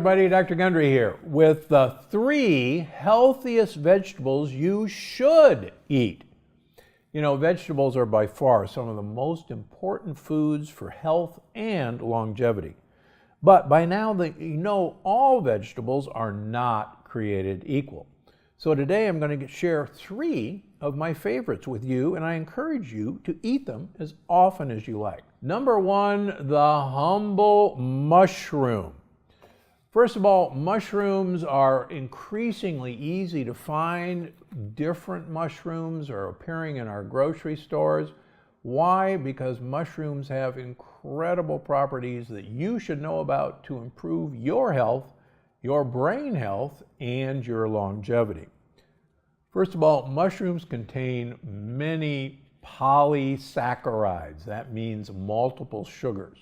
everybody, Dr. Gundry here with the 3 healthiest vegetables you should eat. You know, vegetables are by far some of the most important foods for health and longevity. But by now, you know all vegetables are not created equal. So today I'm going to share 3 of my favorites with you, and I encourage you to eat them as often as you like. Number 1, the humble mushroom. First of all, mushrooms are increasingly easy to find. Different mushrooms are appearing in our grocery stores. Why? Because mushrooms have incredible properties that you should know about to improve your health, your brain health, and your longevity. First of all, mushrooms contain many polysaccharides. That means multiple sugars.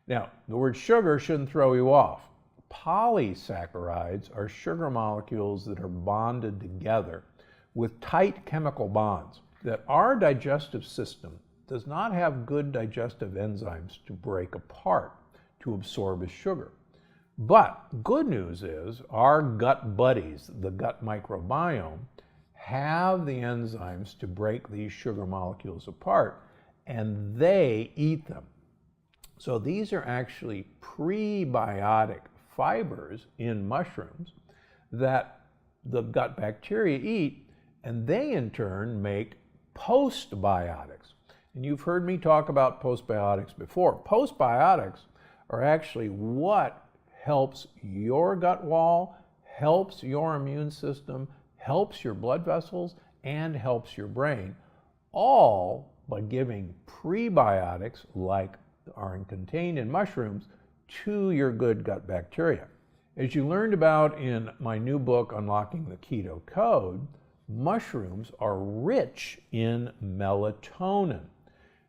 Now, the word sugar shouldn't throw you off. Polysaccharides are sugar molecules that are bonded together with tight chemical bonds that our digestive system does not have good digestive enzymes to break apart to absorb as sugar. But good news is our gut buddies, the gut microbiome, have the enzymes to break these sugar molecules apart, and they eat them. So these are actually prebiotic fibers in mushrooms that the gut bacteria eat, and they in turn make postbiotics. And you've heard me talk about postbiotics before. Postbiotics are actually what helps your gut wall, helps your immune system, helps your blood vessels, and helps your brain, all by giving prebiotics like are contained in mushrooms to your good gut bacteria. As you learned about in my new book, Unlocking the Keto Code, mushrooms are rich in melatonin.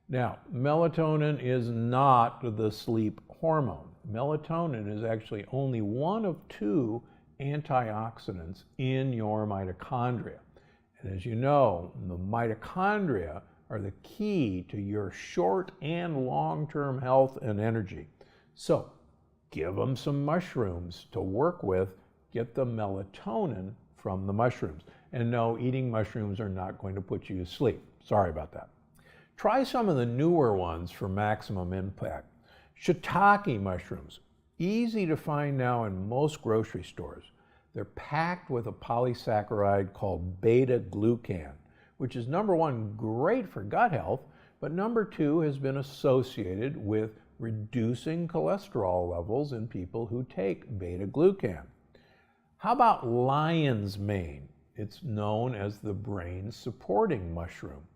Now, melatonin is not the sleep hormone. Melatonin is actually only one of 2 antioxidants in your mitochondria. And as you know, the mitochondria are the key to your short and long-term health and energy. So give them some mushrooms to work with, get the melatonin from the mushrooms. And no, eating mushrooms are not going to put you to sleep. Sorry about that. Try some of the newer ones for maximum impact. Shiitake mushrooms, easy to find now in most grocery stores. They're packed with a polysaccharide called beta-glucan, which is number 1, great for gut health, but number 2 has been associated with reducing cholesterol levels in people who take beta-glucan. How about lion's mane? It's known as the brain supporting mushroom.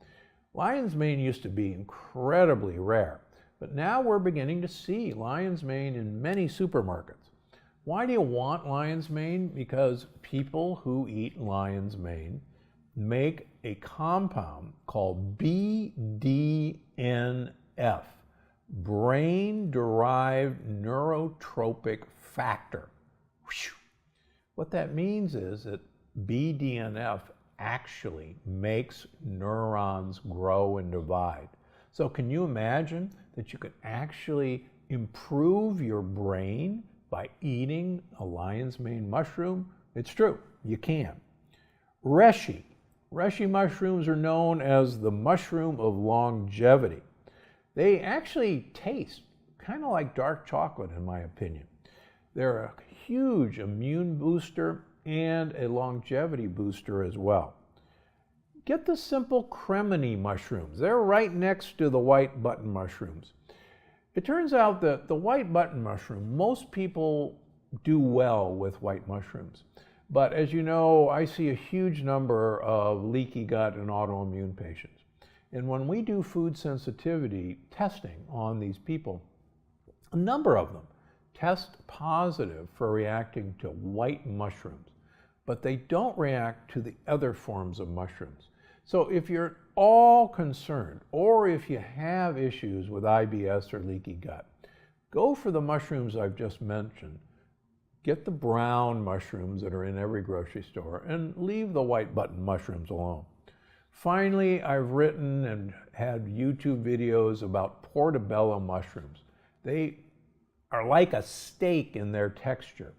Lion's mane used to be incredibly rare, but now we're beginning to see lion's mane in many supermarkets. Why do you want lion's mane? Because people who eat lion's mane make a compound called BDNF, brain-derived neurotropic factor. What that means is that BDNF actually makes neurons grow and divide. So can you imagine that you can actually improve your brain by eating a lion's mane mushroom? It's true, you can. Reishi mushrooms are known as the mushroom of longevity. They actually taste kind of like dark chocolate, in my opinion. They're a huge immune booster and a longevity booster as well. Get the simple cremini mushrooms. They're right next to the white button mushrooms. It turns out that the white button mushroom, most people do well with white mushrooms. But as you know, I see a huge number of leaky gut and autoimmune patients. And when we do food sensitivity testing on these people, a number of them test positive for reacting to white mushrooms, but they don't react to the other forms of mushrooms. So if you're at all concerned, or if you have issues with IBS or leaky gut, go for the mushrooms I've just mentioned. Get the brown mushrooms that are in every grocery store and leave the white button mushrooms alone. Finally, I've written and had YouTube videos about portobello mushrooms. They are like a steak in their texture.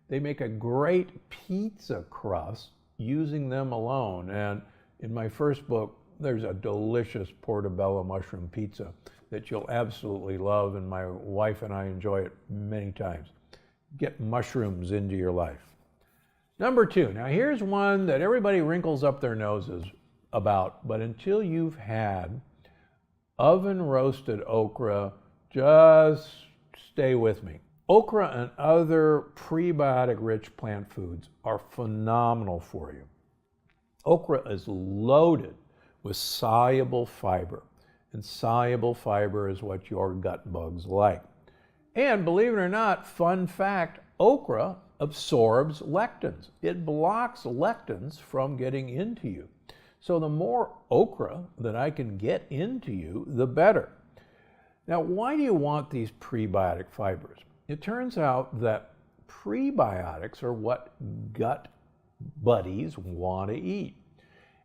They make a great pizza crust using them alone. And in my first book, there's a delicious portobello mushroom pizza that you'll absolutely love, and my wife and I enjoy it many times. Get mushrooms into your life. Number 2, now here's one that everybody wrinkles up their noses about, but until you've had oven roasted okra, just stay with me. Okra and other prebiotic-rich plant foods are phenomenal for you. Okra is loaded with soluble fiber, and soluble fiber is what your gut bugs like. And believe it or not, fun fact, okra absorbs lectins. It blocks lectins from getting into you. So the more okra that I can get into you, the better. Now, why do you want these prebiotic fibers? It turns out that prebiotics are what gut buddies want to eat.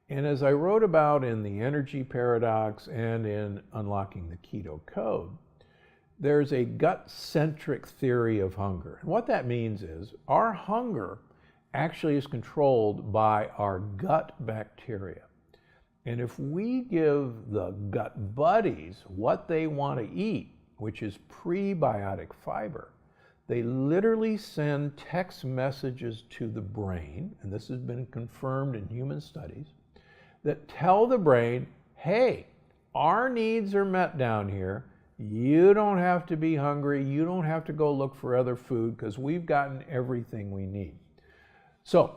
And as I wrote about in The Energy Paradox and in Unlocking the Keto Code, there's a gut-centric theory of hunger. And what that means is our hunger actually is controlled by our gut bacteria. And if we give the gut buddies what they want to eat, which is prebiotic fiber, they literally send text messages to the brain, and this has been confirmed in human studies, that tell the brain, hey, our needs are met down here. You don't have to be hungry. You don't have to go look for other food because we've gotten everything we need. So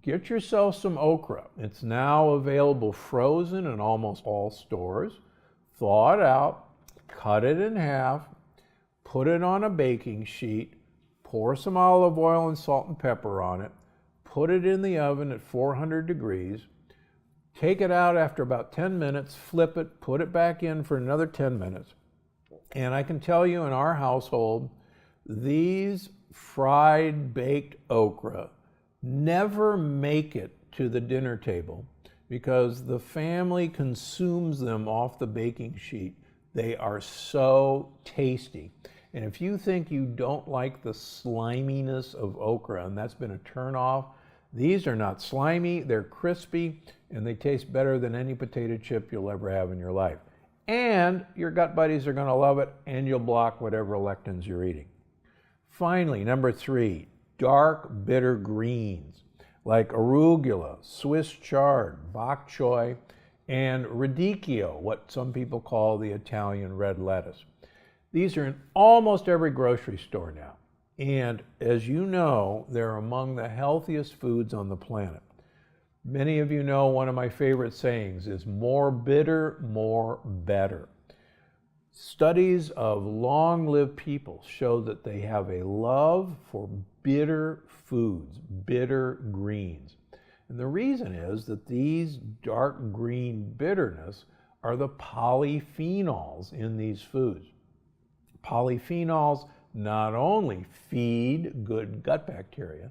get yourself some okra. It's now available frozen in almost all stores. Thaw it out, cut it in half, put it on a baking sheet, pour some olive oil and salt and pepper on it, put it in the oven at 400 degrees, take it out after about 10 minutes, flip it, put it back in for another 10 minutes. And I can tell you in our household, these fried baked okra never make it to the dinner table because the family consumes them off the baking sheet. They are so tasty. And if you think you don't like the sliminess of okra, and that's been a turnoff, these are not slimy, they're crispy, and they taste better than any potato chip you'll ever have in your life. And your gut buddies are going to love it, and you'll block whatever lectins you're eating. Finally, number 3, dark bitter greens like arugula, Swiss chard, bok choy, and radicchio, what some people call the Italian red lettuce. These are in almost every grocery store now. And as you know, they're among the healthiest foods on the planet. Many of you know one of my favorite sayings is more bitter, more better. Studies of long-lived people show that they have a love for bitter foods, bitter greens. And the reason is that these dark green bitterness are the polyphenols in these foods. Polyphenols not only feed good gut bacteria,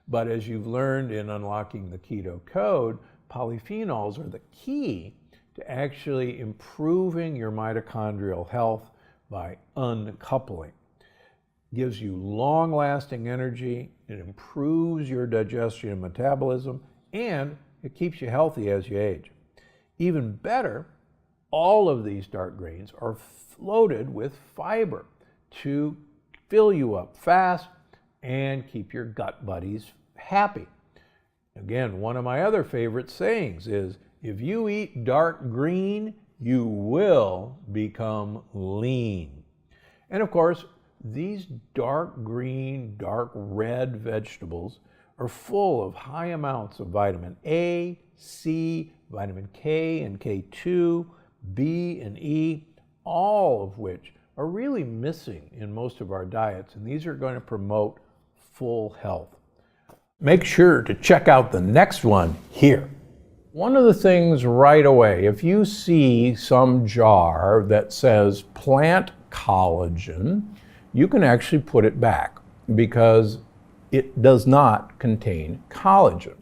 but as you've learned in Unlocking the Keto Code, polyphenols are the key to actually improving your mitochondrial health by uncoupling. It gives you long-lasting energy, it improves your digestion and metabolism, and it keeps you healthy as you age. Even better, all of these dark greens are loaded with fiber to fill you up fast and keep your gut buddies happy. Again, one of my other favorite sayings is, if you eat dark green, you will become lean. And of course, these dark green, dark red vegetables are full of high amounts of vitamin A, C, vitamin K and K2, B and E, all of which are really missing in most of our diets, and these are going to promote full health. Make sure to check out the next one here. One of the things right away, if you see some jar that says plant collagen, you can actually put it back because it does not contain collagen.